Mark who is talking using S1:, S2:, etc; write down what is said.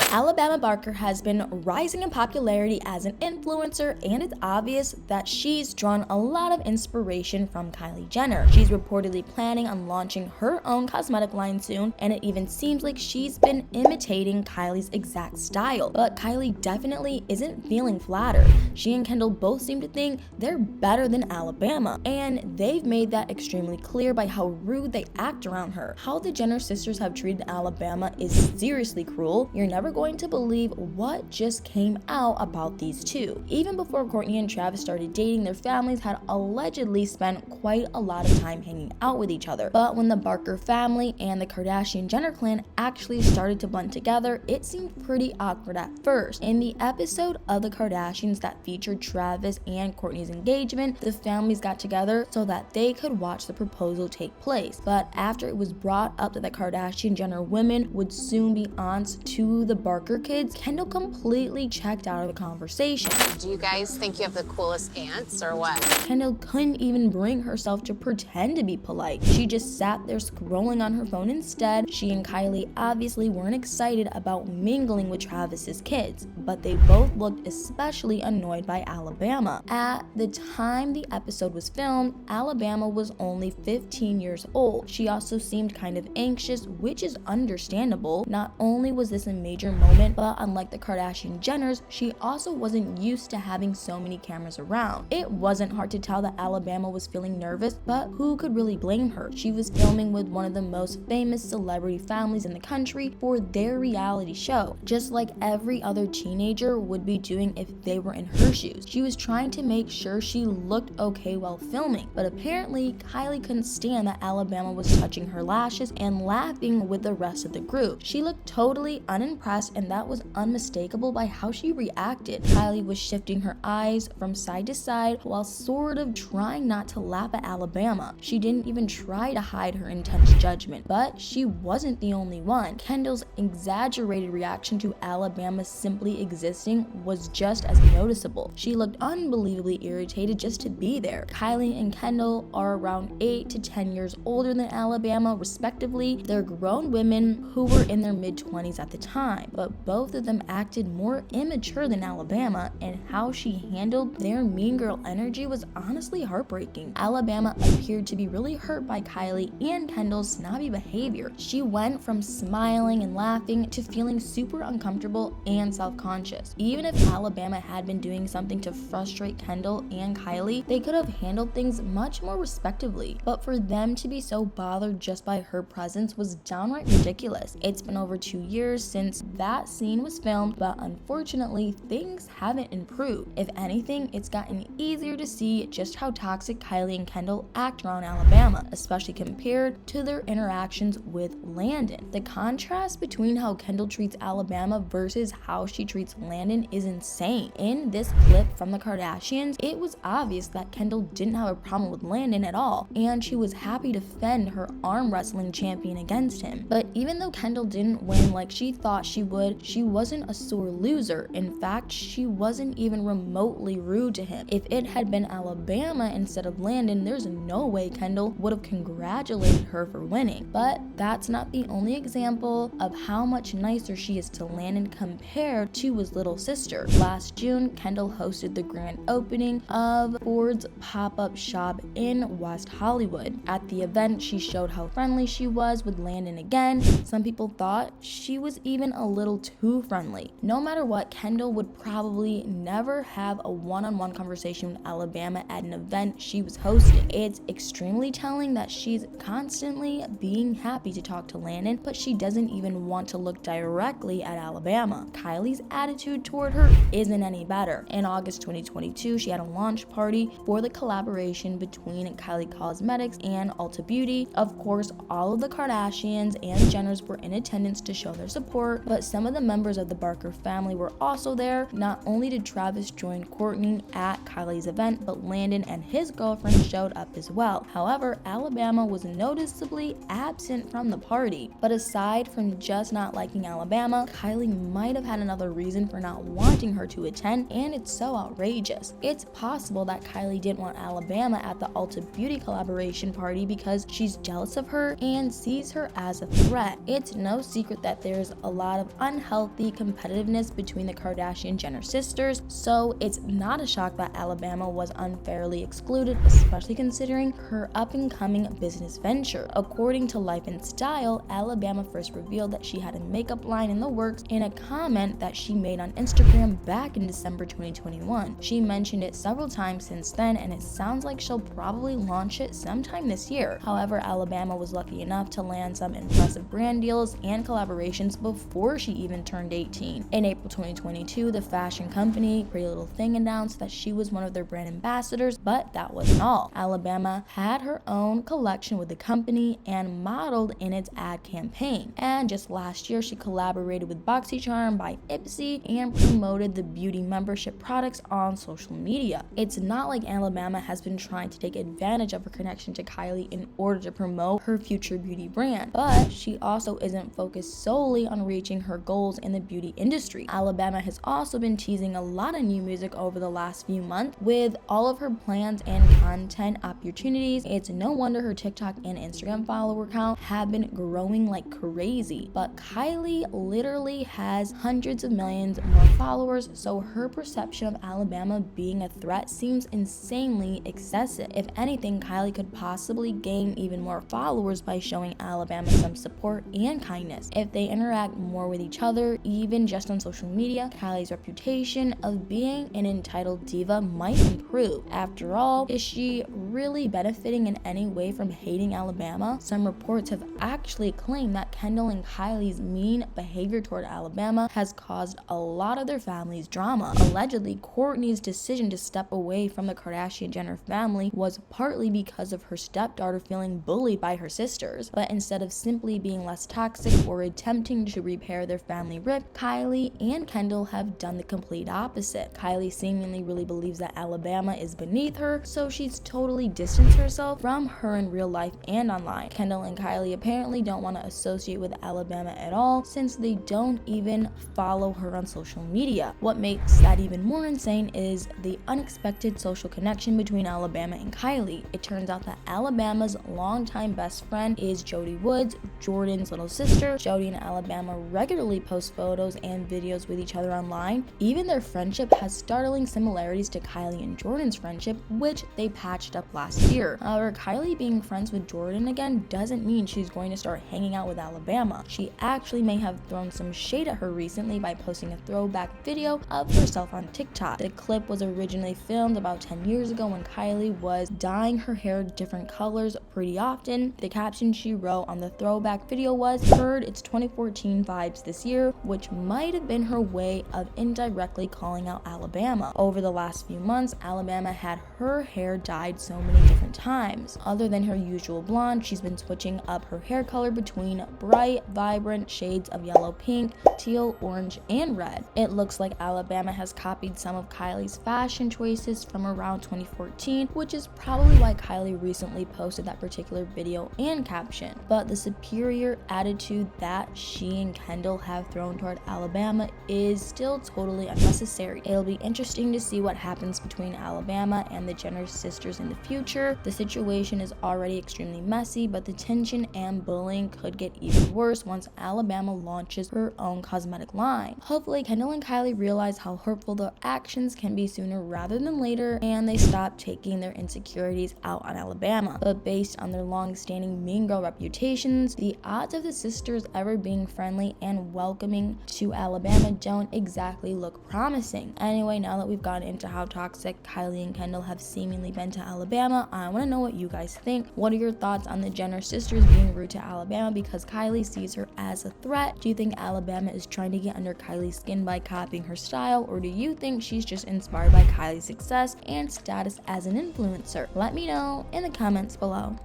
S1: Alabama Barker has been rising in popularity as an influencer, and it's obvious that she's drawn a lot of inspiration from Kylie Jenner. She's reportedly planning on launching her own cosmetic line soon, and it even seems like she's been imitating Kylie's exact style. But Kylie definitely isn't feeling flattered. She and Kendall both seem to think they're better than Alabama, and they've made that extremely clear by how rude they act around her. How the Jenner sisters have treated Alabama is seriously cruel. You're never going to believe what just came out about these two. Even before Kourtney and Travis started dating, their families had allegedly spent quite a lot of time hanging out with each other. But when the Barker family and the Kardashian-Jenner clan actually started to blend together, it seemed pretty awkward at first. In the episode of the Kardashians that featured Travis and Kourtney's engagement, the families got together so that they could watch the proposal take place. But after it was brought up that the Kardashian-Jenner women would soon be aunts to the Barker kids, Kendall completely checked out of the conversation.
S2: Do you guys think you have the coolest aunts or what?
S1: Kendall couldn't even bring herself to pretend to be polite. She just sat there scrolling on her phone instead. She and Kylie obviously weren't excited about mingling with Travis's kids, but they both looked especially annoyed by Alabama. At the time the episode was filmed, Alabama was only 15 years old. She also seemed kind of anxious, which is understandable. Not only was this a major moment, but unlike the Kardashian-Jenners, she also wasn't used to having so many cameras around. It wasn't hard to tell that Alabama was feeling nervous, but who could really blame her? She was filming with one of the most famous celebrity families in the country for their reality show, just like every other teenager would be doing if they were in her shoes. She was trying to make sure she looked okay while filming, but apparently Kylie couldn't stand that Alabama was touching her lashes and laughing with the rest of the group. She looked totally unimpressed, and that was unmistakable by how she reacted. Kylie was shifting her eyes from side to side while sort of trying not to laugh at Alabama. She didn't even try to hide her intense judgment, but she wasn't the only one. Kendall's exaggerated reaction to Alabama simply existing was just as noticeable. She looked unbelievably irritated just to be there. Kylie and Kendall are around 8 to 10 years older than Alabama, respectively. They're grown women who were in their mid-20s at the time, but both of them acted more immature than Alabama, and how she handled their mean girl energy was honestly heartbreaking. Alabama appeared to be really hurt by Kylie and Kendall's snobby behavior. She went from smiling and laughing to feeling super uncomfortable and self-conscious. Even if Alabama had been doing something to frustrate Kendall and Kylie, they could have handled things much more respectively. But for them to be so bothered just by her presence was downright ridiculous. It's been over 2 years since that scene was filmed, but unfortunately things haven't improved. If anything, it's gotten easier to see just how toxic Kylie and Kendall act around Alabama, especially compared to their interactions with Landon. The contrast between how Kendall treats Alabama versus how she treats Landon is insane. In this clip from the Kardashians, it was obvious that Kendall didn't have a problem with Landon at all, and she was happy to defend her arm wrestling champion against him. But even though Kendall didn't win like she thought she would, she wasn't a sore loser. In fact, she wasn't even remotely rude to him. If it had been Alabama instead of Landon, there's no way Kendall would have congratulated her for winning. But that's not the only example of how much nicer she is to Landon compared to his little sister. Last June, Kendall hosted the grand opening of Ford's pop-up shop in West Hollywood. At the event, she showed how friendly she was with Landon again. Some people thought she was even a little too friendly. No matter what, Kendall would probably never have a one-on-one conversation with Alabama at an event she was hosting. It's extremely telling that she's constantly being happy to talk to Landon, but she doesn't even want to look directly at Alabama. Kylie's attitude toward her isn't any better. In August 2022, she had a launch party for the collaboration between Kylie Cosmetics and Ulta Beauty. Of course, all of the Kardashians and Jenners were in attendance to show their support, but some of the members of the Barker family were also there. Not only did Travis join Kourtney at Kylie's event, but Landon and his girlfriend showed up as well. However, Alabama was noticeably absent from the party. But aside from just not liking Alabama, Kylie might have had another reason for not wanting her to attend, and it's so outrageous. It's possible that Kylie didn't want Alabama at the Ulta Beauty collaboration party because she's jealous of her and sees her as a threat. It's no secret that there's a lot of unhealthy competitiveness between the Kardashian-Jenner sisters, so it's not a shock that Alabama was unfairly excluded, especially considering her up-and-coming business venture. According to Life and Style, Alabama first revealed that she had a makeup line in the works in a comment that she made on Instagram back in December 2021. She mentioned it several times since then, and it sounds like she'll probably launch it sometime this year. However, Alabama was lucky enough to land some impressive brand deals and collaborations before she even turned 18. In April 2022, the fashion company Pretty Little Thing announced that she was one of their brand ambassadors, but that wasn't all. Alabama had her own collection with the company and modeled in its ad campaign. And just last year, she collaborated with BoxyCharm by Ipsy and promoted the beauty membership products on social media. It's not like Alabama has been trying to take advantage of her connection to Kylie in order to promote her future beauty brand, but she also isn't focused solely on reaching her goals in the beauty industry. Alabama has also been teasing a lot of new music over the last few months with all of her plans and content opportunities. It's no wonder her TikTok and Instagram follower count have been growing like crazy. But Kylie literally has hundreds of millions more followers, so her perception of Alabama being a threat seems insanely excessive. If anything, Kylie could possibly gain even more followers by showing Alabama some support and kindness. If they interact more with each other, even just on social media, Kylie's reputation of being an entitled diva might improve. After all, is she really benefiting in any way from hating Alabama? Some reports have actually claimed that Kendall and Kylie's mean behavior toward Alabama has caused a lot of their family's drama. Allegedly, Kourtney's decision to step away from the Kardashian-Jenner family was partly because of her stepdaughter feeling bullied by her sisters. But instead of simply being less toxic or attempting to repair their family rift, Kylie and Kendall have done the complete opposite. Kylie seemingly really believes that Alabama is beneath her, so she's totally distanced herself from her in real life and online. Kendall and Kylie apparently don't want to associate with Alabama at all, since they don't even follow her on social media. What makes that even more insane is the unexpected social connection between Alabama and Kylie. It turns out that Alabama's longtime best friend is Jodie Woods, Jordan's little sister. Jodie and Alabama regularly post photos and videos with each other online. Even their friendship has startling similarities to Kylie and Jordan's friendship, which they patched up last year. However, Kylie being friends with Jordan again doesn't mean she's going to start hanging out with Alabama. She actually may have thrown some shade at her recently by posting a throwback video of herself on TikTok. The clip was originally filmed about 10 years ago when Kylie was dyeing her hair different colors pretty often. The caption she wrote on the throwback video was, "Heard it's 2014 vibes this year," which might have been her way of indirectly calling out Alabama. Over the last few months, Alabama had her hair dyed so many different times. Other than her usual blonde, she's been switching up her hair color between bright, vibrant shades of yellow, pink, teal, orange, and red. It looks like Alabama has copied some of Kylie's fashion choices from around 2014, which is probably why Kylie recently posted that particular video and caption. But the superior attitude that she and Kendall have thrown toward Alabama is still totally unnecessary. It'll be interesting to see what happens between Alabama and the Jenner sisters in the future. The situation is already extremely messy, but the tension and bullying could get even worse once Alabama launches her own cosmetic line. Hopefully, Kendall and Kylie realize how hurtful their actions can be sooner rather than later, and they stop taking their insecurities out on Alabama. But based on their long-standing mean girl reputations, the odds of the sisters ever being friendly and welcoming to Alabama don't exactly look promising. Anyway, now that we've gotten into how toxic Kylie and Kendall have seemingly been to Alabama, I want to know what you guys think. What are your thoughts on the Jenner sisters being rude to Alabama because Kylie sees her as a threat? Do you think Alabama is trying to get under Kylie's skin by copying her style, or do you think she's just inspired by Kylie's success and status as an influencer? Let me know in the comments below.